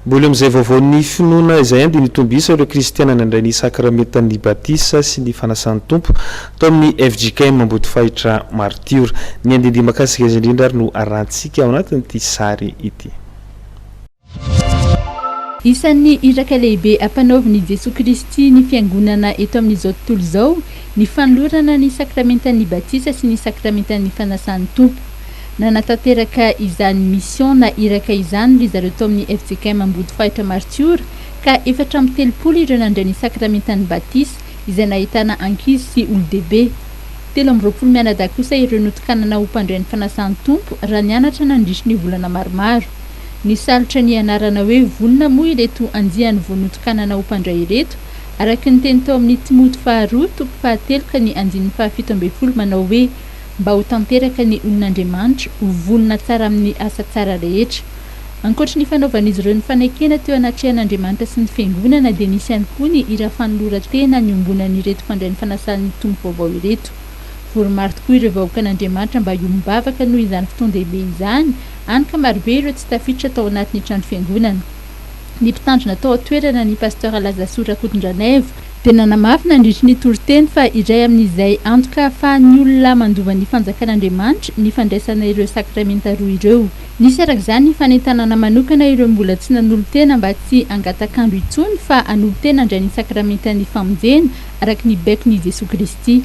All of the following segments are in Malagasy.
Mbola amin'izay vaovao ny finoana izay dia nitombisa ireo kristianina nandray ny sakramentan'ny batisa sy ny fanasan'ny Tompo tao amin'ny FJKM Ambodifahitra Martiora. Ny andindihy makasika azy indrindra ary no arantsika ao anatin'ity sary ity. Isan'ny iraka lehibe ampanaovan'i Jesoa Kristy ny fiangonana eto amin'izao tontolo izao ny fanolorana ny sakramentan'ny batisa sy ny sakramentan'ny fanasan'ny Tompo. Nanatanteraka izany mission na iraka izany ry zareo tao amin'ny FJKM Ambodifahitra Martiora ka 430 ireo nandray ny sakramentan'ny batisa izay nahitana ankizy sy olon-dehibe. 720 mianadahy kosa ireo notokanana ho mpandray ny fanasan'ny Tompo raha nianatra nandrisy ny volana maromaro. Ny salotra ny anarana hoe volona moa ireto andiany vao notokanana ho mpandray ireto araka ny teny tao amin'ny Tompo faharoa toko fahatelo ka ny andin'ny 17 manao hoe mba ho tanteraka ny olon'Andriamanitra ho vonona tsara amin'ny asa tsara rehetra. Ankoatra ny fanaovan'izy ireo ny fanaikena teo anatrehan'Andriamanitra sy ny fiangonana dia nisy ihany koa ny hira fanoloran-tena niombonan'ireto mpandray ny fanasan'ny Tompo vaovao ireto. Voромaro tokoa ireo vahoakan'Andriamanitra mba hiombavaka noho izany fotoan-dehibe izany, hany ka marobe ireo tsy tafiditra tao anatin'ny trano fiangonana. Ny mpitandrina tao atoerana ny pasteur Lazasou Rakotondraneva dia nanamafy nandritra ny toroteny fa iray amin'izay antoka ahafahan'ny olona mandova ny fanjakan'Andriamanitra ny fandraisana ireo sakramenta roa ireo. Nisy araka izany ny fanentanana manokana ireo mbola tsy nanolo-tena mba tsy angatakandro intsony fa hanolo-tena handray ny sakramentan'ny famonjena araka ny baikon'i Jesoa Kristy.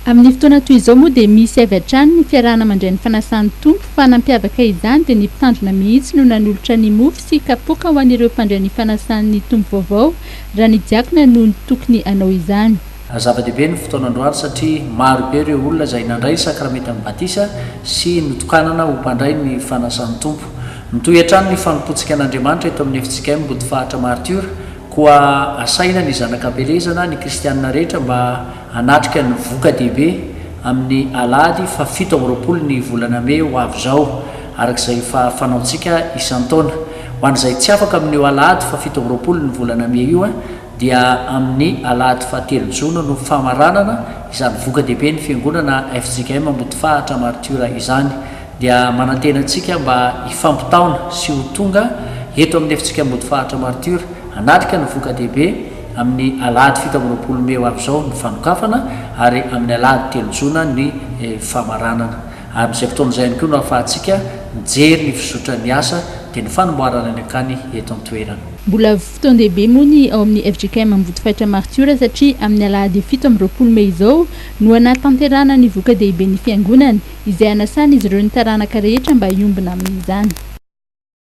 Amin'ny fotoana toy izao moa dia misy avy hatrany ny fiarahana mandray ny fanasan'ny Tompo fa nampiavaka izany dia ny mpitandrina mihitsy no nanolotra ny mofo sy kapoka ho an'ireo mpandray ny fanasan'ny Tompo vaovao raha ny diakona no tokony hanao izany. Zava-dehibe ny fotoanandroany satria maro be ireo olona izay nandray sakramentan'ny batisa sy notokanana ho mpandray ny fanasan'ny Tompo. Mitohy hatrany ny fanompotsika an'Andriamanitra eto amin'ny FJKM Ambodifahitra Martiora koa asaina ny zanakam-pelezana ny kristianina rehetra mba hanatrika ny voka dehibe amin'ny alady fa 17 ny volana May ho avy izao arak'izay fanaontsika isan-taona. Ho an'izay tsy afaka amin'io alady fa 17 ny volana May io dia amin'ny alady fa 3 Jona no famaranana izany voka dehibe ny fiangonana FJKM Ambodifahitra Martiora izany. Dia manantena antsika mba hifampitaona sy ho tonga eto amin'ny FJKM Ambodifahitra Martiora hanatrika ny voka dehibe amin'ny alady 17 May ho avy izao ny fanokafana ary amin'ny alady 3 Jona ny famaranana. Amin'izay fotoana izay ihany koa no ahafahantsika mijery ny fizotran'ny asa dia ny fanomboarana ny akany eto an-toerana. Mbola fotoan-dehibe moa ny ao amin'ny FJKM Ambodifahitra Martiora satria amin'ny alady 17 May izao no anatanterana ny voka dehibe ny fiangonana izay anasan'izy ireo ny taranaka rehetra mba hiombona amin'izany.